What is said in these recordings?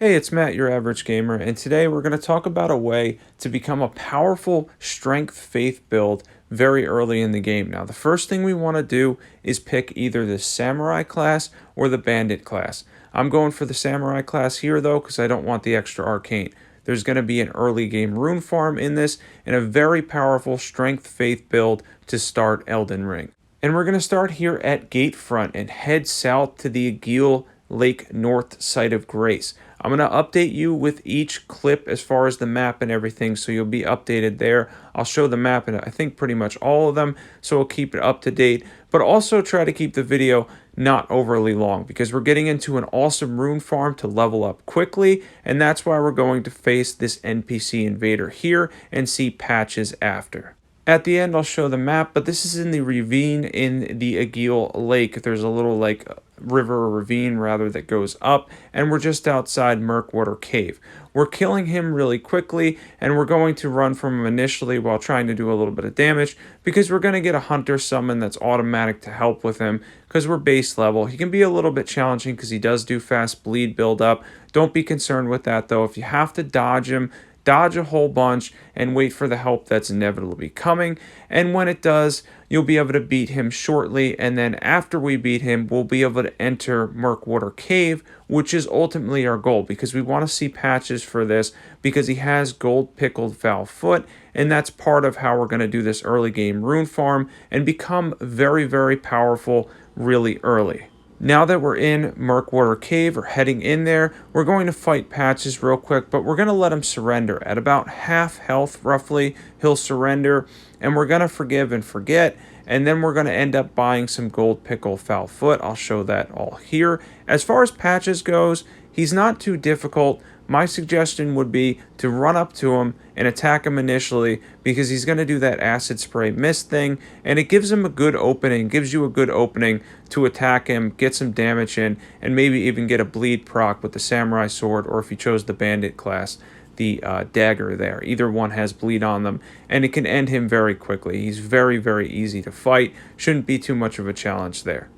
Hey, it's Matt, your average gamer, and today we're going to talk about a way to become a powerful strength faith build very early in the game. Now, the first thing we want to do is pick either the samurai class or the bandit class. I'm going for the samurai class here though because I don't want the extra arcane. There's going to be an early game rune farm in this and a very powerful strength faith build to start Elden Ring. And we're going to start here at Gatefront and head south to the Aguil Lake North site of Grace. I'm going to update you with each clip as far as the map and everything, so you'll be updated there. I'll show the map and I think pretty much all of them, so we'll keep it up to date, but also try to keep the video not overly long because we're getting into an awesome rune farm to level up quickly, and that's why we're going to face this NPC invader here and see patches after. At the end, I'll show the map, but this is in the ravine in the Aguil Lake. There's a little like river or ravine rather that goes up, and we're just outside Murkwater Cave. We're killing him really quickly, and we're going to run from him initially while trying to do a little bit of damage because we're going to get a hunter summon that's automatic to help with him because we're base level. He can be a little bit challenging because he does do fast bleed build up. Don't be concerned with that though. If you have to dodge him, dodge a whole bunch and wait for the help that's inevitably coming, and when it does, you'll be able to beat him shortly, and then after we beat him, we'll be able to enter Murkwater Cave, which is ultimately our goal, because we want to see patches for this, because he has gold pickled foul foot, and that's part of how we're going to do this early game rune farm and become very, very powerful really early. Now that we're in Murkwater Cave or heading in there, we're going to fight Patches real quick, but we're going to let him surrender. At about half health, roughly, he'll surrender, and we're going to forgive and forget, and then we're going to end up buying some gold pickle foul foot. I'll show that all here. As far as Patches goes, he's not too difficult. My suggestion would be to run up to him and attack him initially because he's going to do that acid spray mist thing, and it gives him a good opening, gives you a good opening to attack him, get some damage in, and maybe even get a bleed proc with the samurai sword, or if you chose the bandit class, the dagger there. Either one has bleed on them, and it can end him very quickly. He's very, very easy to fight. Shouldn't be too much of a challenge there.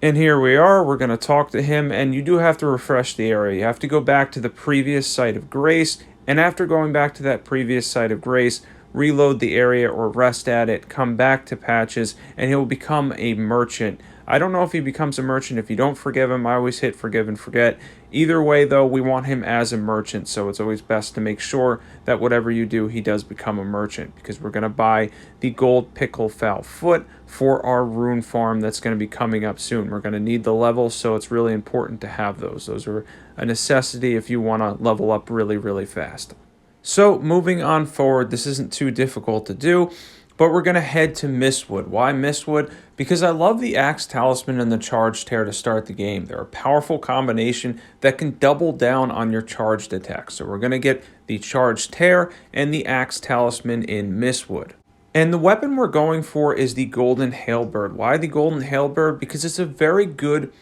And here we are, we're going to talk to him, and you do have to refresh the area. You have to go back to the previous site of Grace, and after going back to that previous site of Grace, reload the area or rest at it, come back to Patches, and he'll become a merchant. I don't know if he becomes a merchant if you don't forgive him. I always hit forgive and forget. Either way, though, we want him as a merchant, so it's always best to make sure that whatever you do, he does become a merchant, because we're going to buy the gold pickle foul foot for our rune farm that's going to be coming up soon. We're going to need the levels, so it's really important to have those. Those are a necessity if you want to level up really, really fast. So moving on forward, this isn't too difficult to do, but we're going to head to Mistwood. Why Mistwood? Because I love the Axe Talisman and the Charged Tear to start the game. They're a powerful combination that can double down on your charged attacks. So we're going to get the Charged Tear and the Axe Talisman in Mistwood. And the weapon we're going for is the Golden Halberd. Why the Golden Halberd? Because it's a very good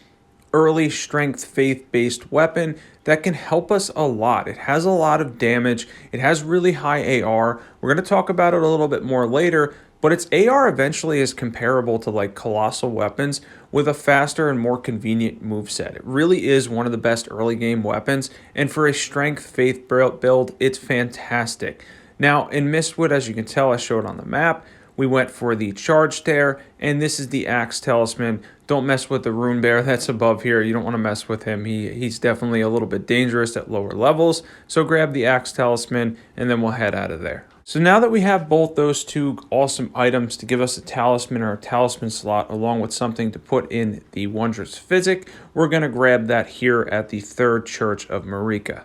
early strength faith based weapon that can help us a lot. It has a lot of damage. It has really high AR. We're going to talk about it a little bit more later, but its AR eventually is comparable to like colossal weapons with a faster and more convenient moveset. It really is one of the best early game weapons, and for a strength faith build, it's fantastic. Now in Mistwood, as you can tell, I showed on the map, we went for the Charged Tear, and this is the Axe Talisman. Don't mess with the Rune Bear that's above here. You don't want to mess with him. He's definitely a little bit dangerous at lower levels. So grab the Axe Talisman, and then we'll head out of there. So now that we have both those two awesome items to give us a talisman or a talisman slot, along with something to put in the Wondrous Physic, we're going to grab that here at the Third Church of Marika.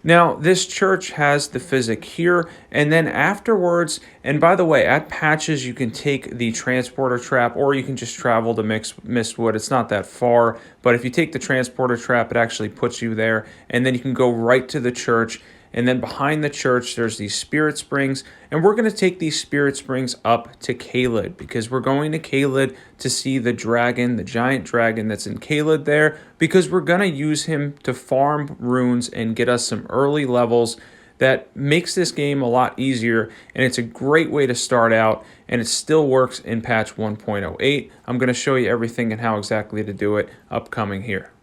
Now, this church has the physic here, and then afterwards, and by the way, at Patches, you can take the transporter trap, or you can just travel to Mistwood. It's not that far, but if you take the transporter trap, it actually puts you there, and then you can go right to the church. And then behind the church, there's these spirit springs. And we're going to take these spirit springs up to Caelid, because we're going to Caelid to see the dragon, the giant dragon that's in Caelid there, because we're going to use him to farm runes and get us some early levels that makes this game a lot easier. And it's a great way to start out, and it still works in patch 1.08. I'm going to show you everything and how exactly to do it upcoming here.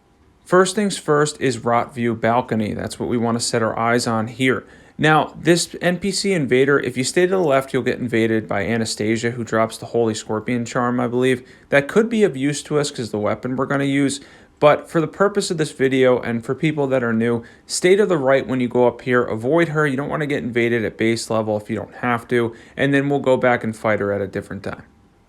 First things first is Rot View Balcony. That's what we want to set our eyes on here. Now, this NPC invader, if you stay to the left, you'll get invaded by Anastasia, who drops the Holy Scorpion Charm, I believe. That could be of use to us because the weapon we're going to use. But for the purpose of this video and for people that are new, stay to the right when you go up here. Avoid her. You don't want to get invaded at base level if you don't have to. And then we'll go back and fight her at a different time.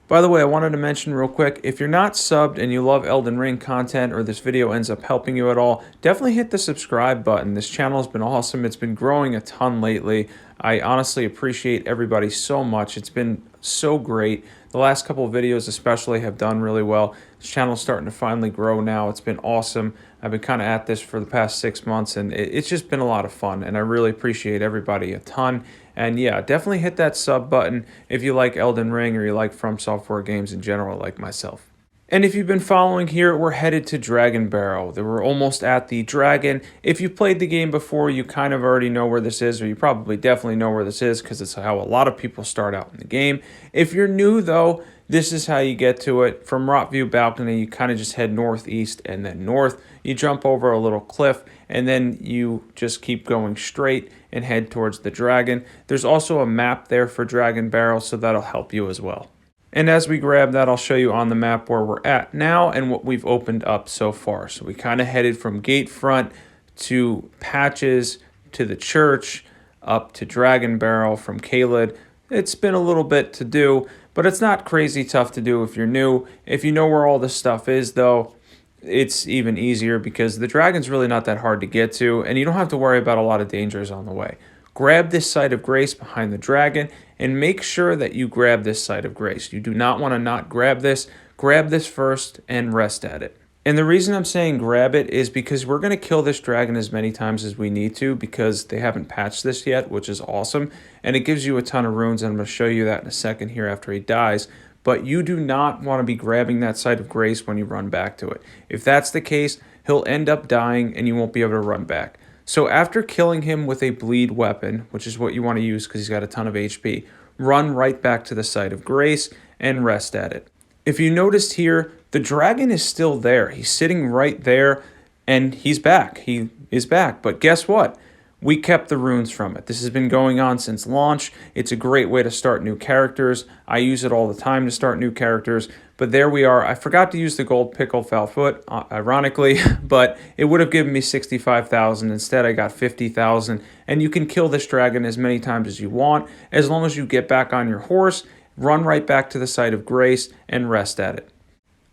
By the way, I wanted to mention real quick, if you're not subbed and you love Elden Ring content or this video ends up helping you at all, definitely hit the subscribe button. This channel has been awesome. It's been growing a ton lately. I honestly appreciate everybody so much. It's been so great. The last couple of videos especially have done really well. This channel's starting to finally grow now. It's been awesome. I've been kind of at this for the past 6 months, and it's just been a lot of fun, and I really appreciate everybody a ton. And yeah, definitely hit that sub button if you like Elden Ring or you like From Software games in general like myself. And if you've been following here, we're headed to Dragon Barrow. We're almost at the dragon. If you've played the game before, you kind of already know where this is, or you probably definitely know where this is because it's how a lot of people start out in the game. If you're new though, this is how you get to it. From Rot View Balcony, you kind of just head northeast and then north. You jump over a little cliff, and then you just keep going straight and head towards the dragon. There's also a map there for Dragon Barrow, so that'll help you as well. And as we grab that, I'll show you on the map where we're at now and what we've opened up so far. So we kind of headed from Gatefront to Patches to the church, up to Dragon Barrow from Caelid. It's been a little bit to do, but it's not crazy tough to do if you're new. If you know where all this stuff is, though, it's even easier because the dragon's really not that hard to get to, and you don't have to worry about a lot of dangers on the way. Grab this site of grace behind the dragon, and make sure that you grab this site of grace. You do not want to not grab this. Grab this first and rest at it. And the reason I'm saying grab it is because we're going to kill this dragon as many times as we need to because they haven't patched this yet, which is awesome. And it gives you a ton of runes, and I'm going to show you that in a second here after he dies. But you do not want to be grabbing that site of grace when you run back to it. If that's the case, he'll end up dying and you won't be able to run back. So after killing him with a bleed weapon, which is what you want to use because he's got a ton of HP, run right back to the site of grace and rest at it. If you noticed here, the dragon is still there. He's sitting right there and he's back. He is back. But guess what? We kept the runes from it. This has been going on since launch. It's a great way to start new characters. I use it all the time to start new characters. But there we are. I forgot to use the gold pickled foul foot, ironically, but it would have given me 65,000. Instead, I got 50,000. And you can kill this dragon as many times as you want, as long as you get back on your horse, run right back to the site of grace, and rest at it.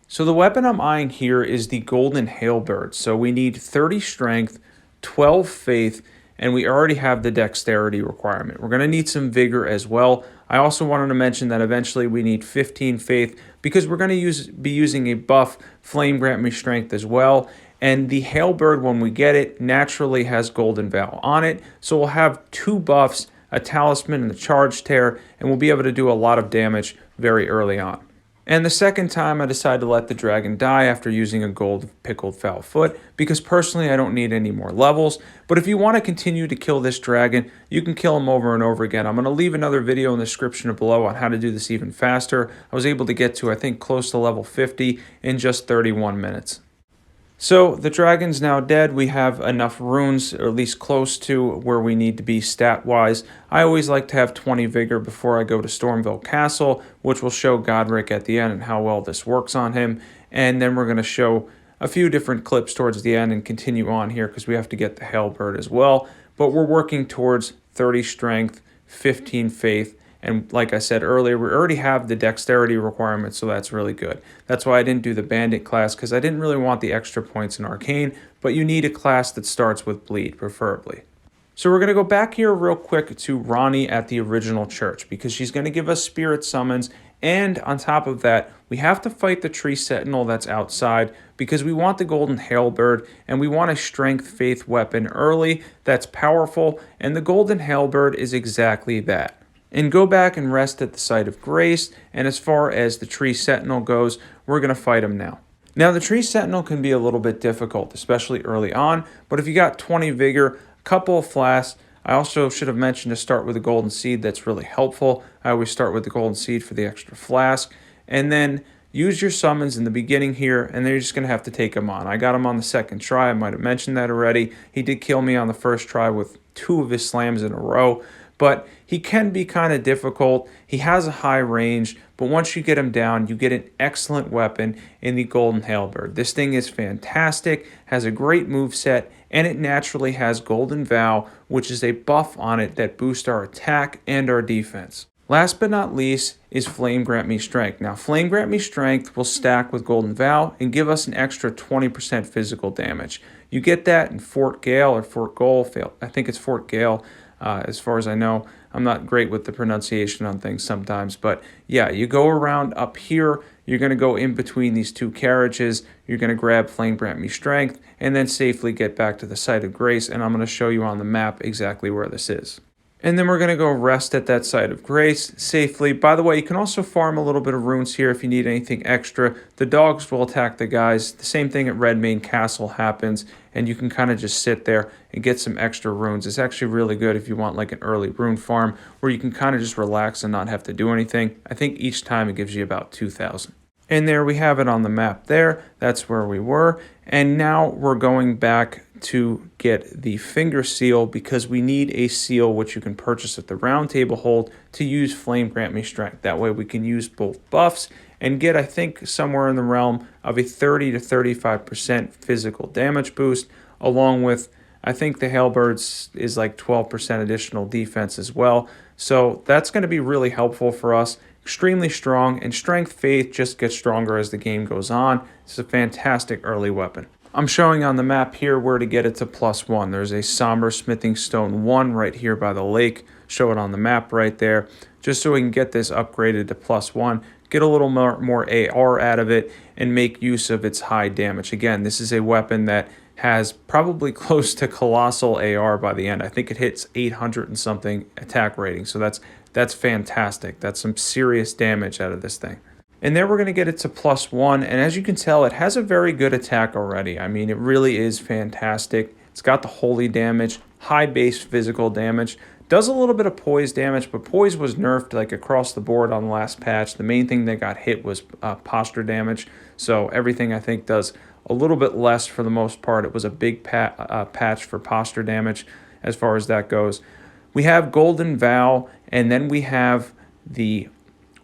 So the weapon I'm eyeing here is the golden Halberd. So we need 30 strength, 12 faith, and we already have the dexterity requirement. We're going to need some vigor as well. I also wanted to mention that eventually we need 15 faith because we're going to be using a buff, Flame Grant Me Strength as well. And the Halberd, when we get it, naturally has Golden Vow on it. So we'll have 2 buffs, a Talisman and a Charge Tear, and we'll be able to do a lot of damage very early on. And the second time I decided to let the dragon die after using a gold pickled foul foot because personally I don't need any more levels. But if you want to continue to kill this dragon, you can kill him over and over again. I'm going to leave another video in the description below on how to do this even faster. I was able to get to, I think, close to level 50 in just 31 minutes. So the dragon's now dead. We have enough runes, or at least close to where we need to be stat-wise. I always like to have 20 vigor before I go to Stormville Castle, which will show Godric at the end and how well this works on him. And then we're going to show a few different clips towards the end and continue on here because we have to get the Halberd as well. But we're working towards 30 strength, 15 faith, and like I said earlier, we already have the dexterity requirement, so that's really good. That's why I didn't do the bandit class, because I didn't really want the extra points in arcane, but you need a class that starts with bleed, preferably. So we're going to go back here real quick to Ronnie at the original church, because she's going to give us spirit summons, and on top of that, we have to fight the tree sentinel that's outside, because we want the golden halberd, and we want a strength faith weapon early that's powerful, and the golden halberd is exactly that. And go back and rest at the site of grace, and as far as the tree sentinel goes, we're going to fight him now. Now the tree sentinel can be a little bit difficult, especially early on, but if you got 20 vigor, a couple of flasks, I also should have mentioned to start with a golden seed. That's really helpful. I always start with the golden seed for the extra flask, and then use your summons in the beginning here, and then you're just going to have to take him on. I got him on the second try. I might have mentioned that already. He did kill me on the first try with 2 of his slams in a row, but he can be kind of difficult. He has a high range, but once you get him down, you get an excellent weapon in the Golden Halberd. This thing is fantastic, has a great moveset, and it naturally has Golden Vow, which is a buff on it that boosts our attack and our defense. Last but not least is Flame Grant Me Strength. Now, Flame Grant Me Strength will stack with Golden Vow and give us an extra 20% physical damage. You get that in Fort Gale or Fort Goal. I think it's Fort Gale, as far as I know. I'm not great with the pronunciation on things sometimes, but yeah, you go around up here. You're going to go in between these 2 carriages. You're going to grab Flame Grant Me Strength and then safely get back to the Site of Grace, and I'm going to show you on the map exactly where this is. And then we're going to go rest at that Site of Grace safely. By the way, you can also farm a little bit of runes here if you need anything extra. The dogs will attack the guys. The same thing at Redmane Castle happens, and you can kind of just sit there and get some extra runes. It's actually really good if you want like an early rune farm where you can kind of just relax and not have to do anything. I think each time it gives you about 2,000. And there we have it on the map there. That's where we were. And now we're going back to get the finger seal because we need a seal which you can purchase at the round table hold to use Flame Grant Me Strength. That way we can use both buffs and get, I think, somewhere in the realm of a 30 to 35% physical damage boost, along with, I think the Halberds is like 12% additional defense as well. So that's going to be really helpful for us. Extremely strong, and Strength Faith just gets stronger as the game goes on. It's a fantastic early weapon. I'm showing on the map here where to get it to +1. There's a Somber Smithing Stone 1 right here by the lake. Show it on the map right there, just so we can get this upgraded to +1, get a little more AR out of it, and make use of its high damage. Again, this is a weapon that has probably close to colossal AR by the end. I think it hits 800 and something attack rating, so that's fantastic. That's some serious damage out of this thing. And there we're going to get it to +1, and as you can tell, it has a very good attack already. I mean, it really is fantastic. It's got the holy damage, high base physical damage, does a little bit of poise damage, but poise was nerfed like across the board on the last patch. The main thing that got hit was posture damage, so everything I think does a little bit less for the most part. It was a big patch for posture damage as far as that goes. We have Golden Vow, and then we have the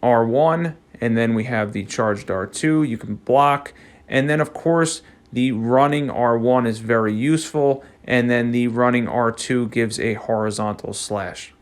R1, and then we have the charged R2. You can block, and then of course the running R1 is very useful, and then the running R2 gives a horizontal slash.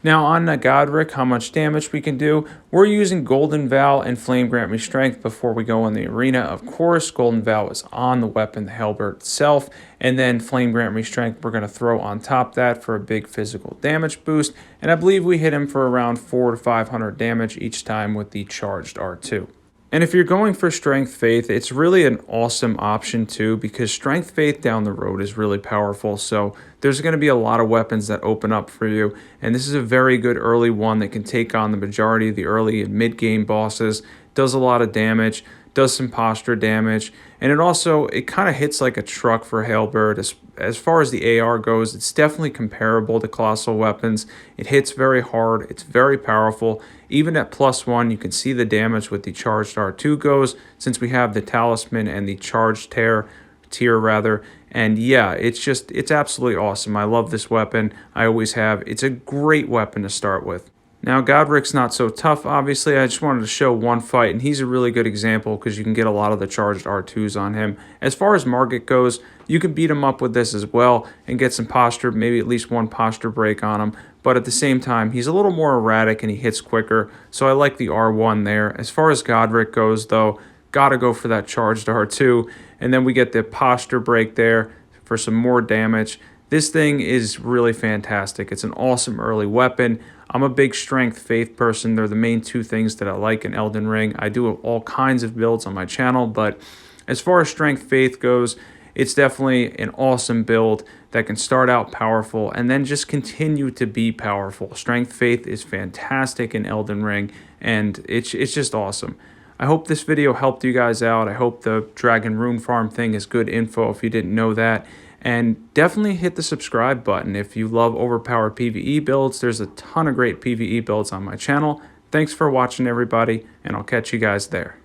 Now on Godric, how much damage we can do. We're using Golden Vow and Flame Grant Me Strength before we go in the arena. Of course, Golden Vow is on the weapon, the Halberd itself, and then Flame Grant Me Strength we're going to throw on top that for a big physical damage boost. And I believe we hit him for around 400 to 500 damage each time with the charged R2. And if you're going for Strength Faith, it's really an awesome option too, because Strength Faith down the road is really powerful. So there's going to be a lot of weapons that open up for you. And this is a very good early one that can take on the majority of the early and mid-game bosses. Does a lot of damage, does some posture damage. And it kind of hits like a truck for Halberd. As far as the AR goes, it's definitely comparable to Colossal Weapons. It hits very hard. It's very powerful. Even at +1, you can see the damage with the charged R2 goes, since we have the Talisman and the charged tier rather. And yeah, it's absolutely awesome. I love this weapon. I always have. It's a great weapon to start with. Now, Godric's not so tough, obviously. I just wanted to show one fight, and he's a really good example because you can get a lot of the charged R2s on him. As far as Margit goes, you can beat him up with this as well and get some posture, maybe at least one posture break on him. But at the same time, he's a little more erratic and he hits quicker, so I like the R1 there. As far as Godric goes, though, gotta go for that charged R2, and then we get the posture break there for some more damage. This thing is really fantastic. It's an awesome early weapon. I'm a big Strength Faith person. They're the main two things that I like in Elden Ring. I do all kinds of builds on my channel, but as far as Strength Faith goes, it's definitely an awesome build that can start out powerful and then just continue to be powerful. Strength Faith is fantastic in Elden Ring, and it's just awesome. I hope this video helped you guys out. I hope the Dragon Rune Farm thing is good info if you didn't know that. And definitely hit the subscribe button if you love overpowered PvE builds. There's a ton of great PvE builds on my channel. Thanks for watching, everybody, and I'll catch you guys there.